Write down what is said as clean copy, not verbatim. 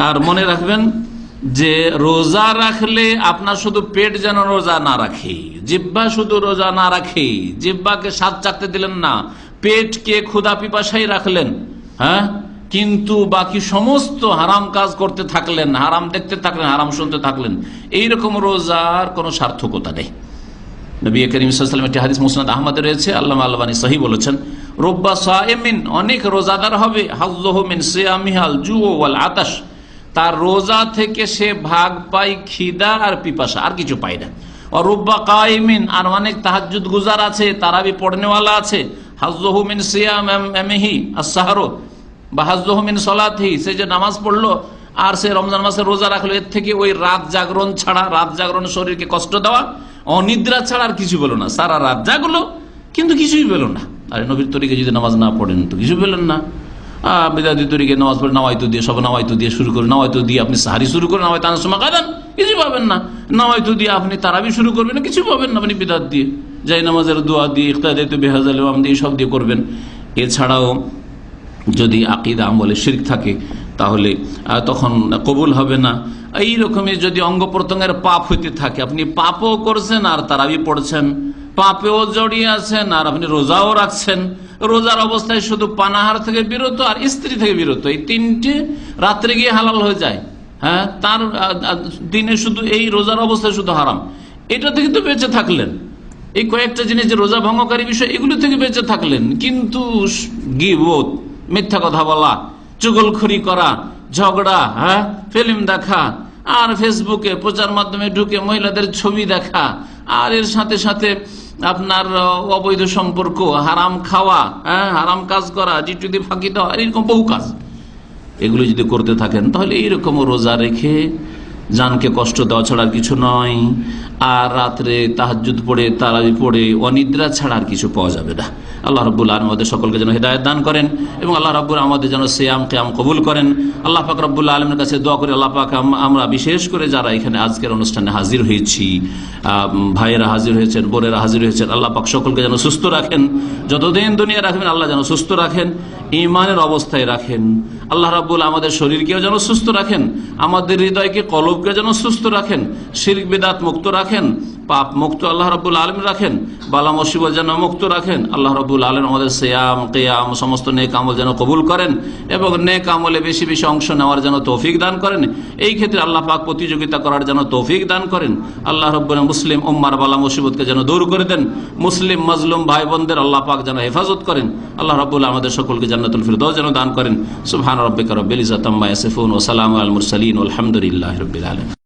আর মনে রাখবেন যে রোজা রাখলে আপনার শুধু পেট যেন রোজা না রাখে, জিহ্বা শুধু রোজা না রাখে, জিহ্বাকে স্বাদ চাকতে দিলেন না, পেটকে ক্ষুধা পিপাসাই রাখলেন, হ্যাঁ, কিন্তু বাকি সমস্ত হারাম কাজ করতে থাকলেন, হারাম দেখতে থাকলেন, হারাম শুনতে থাকলেন, এইরকম রোজার কোনো সার্থকতা নেই। নবী করিম সাল্লাল্লাহু আলাইহি ওয়াসাল্লাম একটি হাদিস মুসনাদ আহমদে রয়েছে, আল্লামা আল-আলবানী সহিহ বলেছেন, রুব্বা সাইমিন, অনেক রোজাদার হবে, হাযযুহু মিন সিয়ামিহাল জু ওয়াল আতাশ, তার রোজা থেকে সে ভাগ পায় খিদা আর পিপাসা, আর কিছু পায় না। আর রুব্বা কাইমিন, আর অনেক তাহাজ্জুদ গুজার আছে, তারাবি পড়নেওয়ালা আছে, হাযযুহু মিন সিয়ামিহি আস-সাহর বা হাযযুহু মিন সালাতিহি, সে যে নামাজ পড়লো আর সে রমজান মাসে রোজা রাখলো, এর থেকে ওই রাত জাগরণ ছাড়া, রাত জাগরণ শরীরকে কষ্ট দেওয়া, অনিদ্রা ছাড়া আর কিছু পেল না। সারা রাত জাগলো কিন্তু কিছুই পেল না। আরে নবীর তরিকে যদি নামাজ না পড়েন তো কিছু পেলেন না। বিদাতি তরিকে নামাজ পড়ে নাওয়াইতু দিয়ে, সব নাওয়াইতু দিয়ে শুরু করে, নাওয়াইতু দিয়ে আপনি সাহারি শুরু করেন, নাওয়াইতু আনাস সমা কাদান, কিছু পাবেন না। নাওয়াইতু দিয়ে আপনি তারাবি শুরু করবেন না, কিছু পাবেন না। আপনি বিদাত দিয়ে, যাই নামাজের দোয়া দিয়ে, ইখতাদাতু বিহাযাল ইমাম দিয়ে সব দিয়ে করবেন। এছাড়াও যদি আকীদা আমলে শিরক থাকে তাহলে তখন কবুল হবে না। এইরকমই যদি অঙ্গ প্রত্যঙ্গের পাপ হইতে থাকে, আপনি পাপও করছেন আর তারাবি পড়ছেন, পাপেও জড়িয়ে আছেন আর আপনি রোজাও রাখছেন, রোজার অবস্থায় শুধু পানাহার থেকে বিরত আর স্ত্রী থেকে বিরত, এই তিনটে রাত্রে গিয়ে হালাল হয়ে যায়, হ্যাঁ, তার দিনে শুধু এই রোজার অবস্থায় শুধু হারাম, এটা থেকে তো বেঁচে থাকলেন। এই কয়েকটা জিনিস যে রোজা ভঙ্গকারী বিষয়, এগুলো থেকে বেঁচে থাকলেন, কিন্তু গীবত, মিথ্যা কথা বলা, চুগলখড়ি করা, ঝগড়া, হ্যাঁ, ফিল্ম দেখা, আর ফেসবুকে প্রচার মাধ্যমে ঢুকে মহিলাদের ছবি দেখা, আর এর সাথে সাথে আপনার অবৈধ সম্পর্ক, হারাম খাওয়া, হ্যাঁ, হারাম কাজ করা, জিটুদি ফাঁকি দেওয়া, এরকম বহু কাজ, এগুলো যদি করতে থাকেন তাহলে এইরকম রোজা রেখে জানকে কষ্ট দেওয়া ছাড়া আর কিছু নয়। আর রাত্রে তাহাজ্জুদ পড়ে, তারাবি পড়ে অনিদ্রা ছাড়া আর কিছু পাওয়া যাবে না। আল্লাহ রাব্বুল আলামিন আমাদের সকলকে যেন হিদায়াত দান করেন এবং আল্লাহ রাব্বুল আমাদের যেন সিয়াম কিয়াম কবুল করেন। আল্লাহ পাক রাব্বুল আলামিনের কাছে দোয়া করি, আল্লাহ পাক আমরা বিশেষ করে যারা এখানে আজকের অনুষ্ঠানে হাজির হয়েছি, ভাইয়েরা হাজির হয়েছেন, বোনেরা হাজির হয়েছেন, আল্লাহ পাক সকলকে যেন সুস্থ রাখেন, যতদিন দুনিয়া রাখবেন আল্লাহ যেন সুস্থ রাখেন, ঈমানের অবস্থায় রাখেন। আল্লাহ রাব্বুল আমাদের শরীরকেও যেন সুস্থ রাখেন, আমাদের হৃদয়কে, কলবকে যেন সুস্থ রাখেন, শিরক বিদআত মুক্ত রাখেন, পাপ মুক্ত আল্লাহ রাব্বুল আলামিন রাখেন, বালা মুসিবত যেন মুক্ত রাখেন। আল্লাহ রাব্বুল আলামিন আমাদের সিয়াম কিয়াম সমস্ত নেক আমল যেন কবুল করেন এবং নেক আমলে বেশি বেশি অংশ নেওয়ার যেন তৌফিক দান করেন। এই ক্ষেত্রে আল্লাহ পাক প্রতিযোগিতা করার যেন তৌফিক দান করেন। আল্লাহ রাব্বুল মুসলিম উম্মার বালা মুসিবতকে যেন দূর করে দেন, মুসলিম মাজলুম ভাই বোনদের আল্লাহ পাক যেন হেফাজত করেন। আল্লাহ রাব্বুল আমাদের সকলকে জান্নাতুল ফিরদাউস যেন দান করেন। সুবহান রাব্বিকা রাব্বিল ইজ্জাতি আম্মা ইয়াসিফুন ওয়া সালামুন আলাল মুরসালিন ওয়ালহামদুলিল্লাহি রাব্বিল আলামিন।